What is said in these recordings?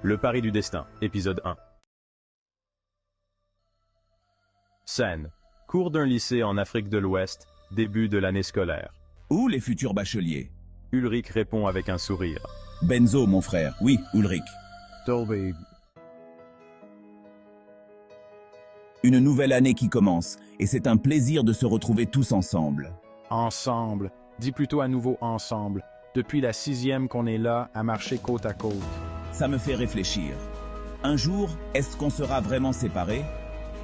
Le pari du destin, épisode 1. Scène. Cours d'un lycée en Afrique de l'Ouest, début de l'année scolaire. Où les futurs bacheliers? Ulrich répond avec un sourire. Benzo, mon frère. Oui, Ulrich. Dolby. Une nouvelle année qui commence, et c'est un plaisir de se retrouver tous ensemble. Ensemble. Dis plutôt à nouveau ensemble. Depuis la 6e qu'on est là, à marcher côte à côte. Ça me fait réfléchir. Un jour, est-ce qu'on sera vraiment séparés?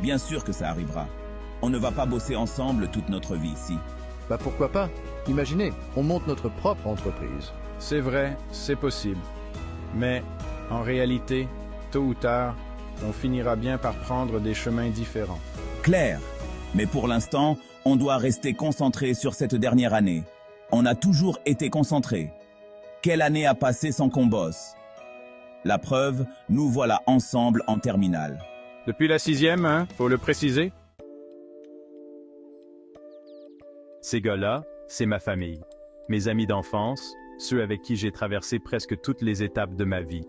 Bien sûr que ça arrivera. On ne va pas bosser ensemble toute notre vie ici. Bah pourquoi pas? Imaginez, on monte notre propre entreprise. C'est vrai, c'est possible. Mais, en réalité, tôt ou tard, on finira bien par prendre des chemins différents. Clair. Mais pour l'instant, on doit rester concentré sur cette dernière année. On a toujours été concentré. Quelle année a passé sans qu'on bosse? La preuve, nous voilà ensemble en terminale. Depuis la 6e, hein, faut le préciser. Ces gars-là, c'est ma famille. Mes amis d'enfance, ceux avec qui j'ai traversé presque toutes les étapes de ma vie.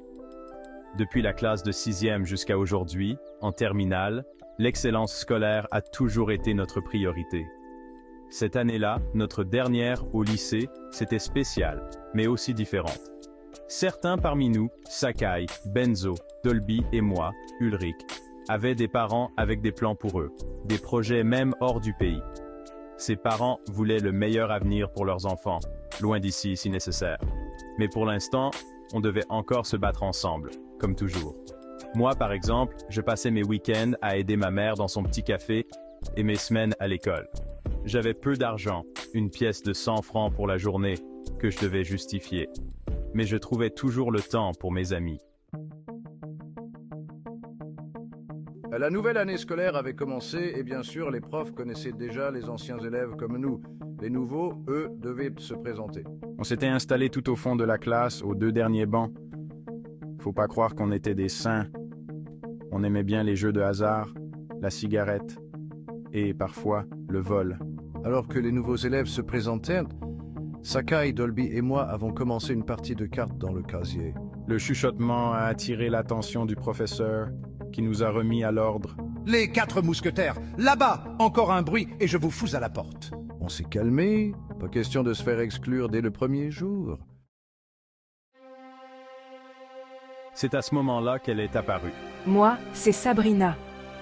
Depuis la classe de 6e jusqu'à aujourd'hui, en terminale, l'excellence scolaire a toujours été notre priorité. Cette année-là, notre dernière au lycée, c'était spécial, mais aussi différente. Certains parmi nous, Sakai, Benzo, Dolby et moi, Ulrich, avaient des parents avec des plans pour eux, des projets même hors du pays. Ces parents voulaient le meilleur avenir pour leurs enfants, loin d'ici si nécessaire. Mais pour l'instant, on devait encore se battre ensemble, comme toujours. Moi, par exemple, je passais mes week-ends à aider ma mère dans son petit café et mes semaines à l'école. J'avais peu d'argent, une pièce de 100 francs pour la journée, que je devais justifier. Mais je trouvais toujours le temps pour mes amis. La nouvelle année scolaire avait commencé et bien sûr les profs connaissaient déjà les anciens élèves comme nous. Les nouveaux, eux, devaient se présenter. On s'était installés tout au fond de la classe, aux 2 derniers bancs. Faut pas croire qu'on était des saints. On aimait bien les jeux de hasard, la cigarette et parfois le vol. Alors que les nouveaux élèves se présentèrent, Sakai, Dolby et moi avons commencé une partie de cartes dans le casier. Le chuchotement a attiré l'attention du professeur, qui nous a remis à l'ordre. Les 4 mousquetaires, là-bas, encore un bruit et je vous fous à la porte. On s'est calmé, pas question de se faire exclure dès le premier jour. C'est à ce moment-là qu'elle est apparue. Moi, c'est Sabrina.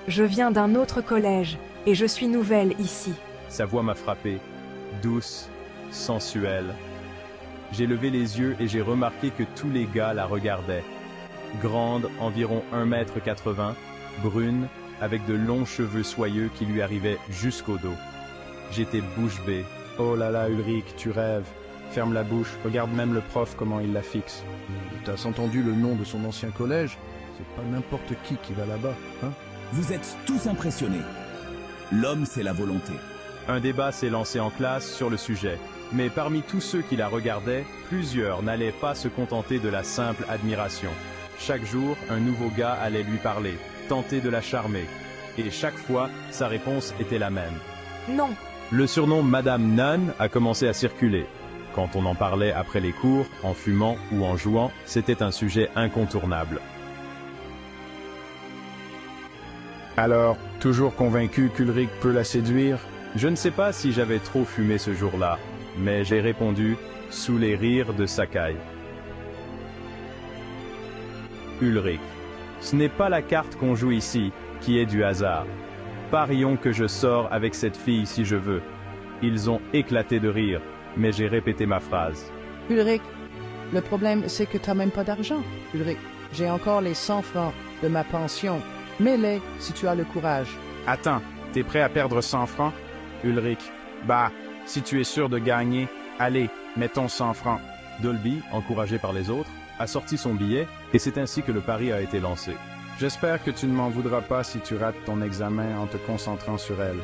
Je viens d'un autre collège et je suis nouvelle ici. Sa voix m'a frappé, douce, sensuelle. J'ai levé les yeux et j'ai remarqué que tous les gars la regardaient. Grande, environ 1,80 m, brune, avec de longs cheveux soyeux qui lui arrivaient jusqu'au dos. J'étais bouche bée. Oh là là, Ulrich, tu rêves. Ferme la bouche, regarde même le prof comment il la fixe. T'as entendu le nom de son ancien collège? C'est pas n'importe qui va là-bas, hein? Vous êtes tous impressionnés. L'homme, c'est la volonté. Un débat s'est lancé en classe sur le sujet. Mais parmi tous ceux qui la regardaient, plusieurs n'allaient pas se contenter de la simple admiration. Chaque jour, un nouveau gars allait lui parler, tenter de la charmer. Et chaque fois, sa réponse était la même. Non. Le surnom Madame Nunn a commencé à circuler. Quand on en parlait après les cours, en fumant ou en jouant, c'était un sujet incontournable. Alors, toujours convaincu qu'Ulrich peut la séduire? Je ne sais pas si j'avais trop fumé ce jour-là, mais j'ai répondu sous les rires de Sakai. Ulrich, ce n'est pas la carte qu'on joue ici, qui est du hasard. Parions que je sors avec cette fille si je veux. Ils ont éclaté de rire, mais j'ai répété ma phrase. Ulrich, le problème c'est que t'as même pas d'argent. Ulrich, j'ai encore les 100 francs de ma pension. Mets-les si tu as le courage. Attends, t'es prêt à perdre 100 francs? Ulrich, bah, si tu es sûr de gagner, allez, mettons 100 francs. Dolby, encouragé par les autres, a sorti son billet et c'est ainsi que le pari a été lancé. J'espère que tu ne m'en voudras pas si tu rates ton examen en te concentrant sur elle.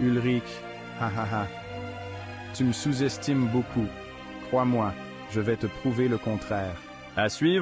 Ulrich, ha ha ha. Tu me sous-estimes beaucoup. Crois-moi, je vais te prouver le contraire. À suivre.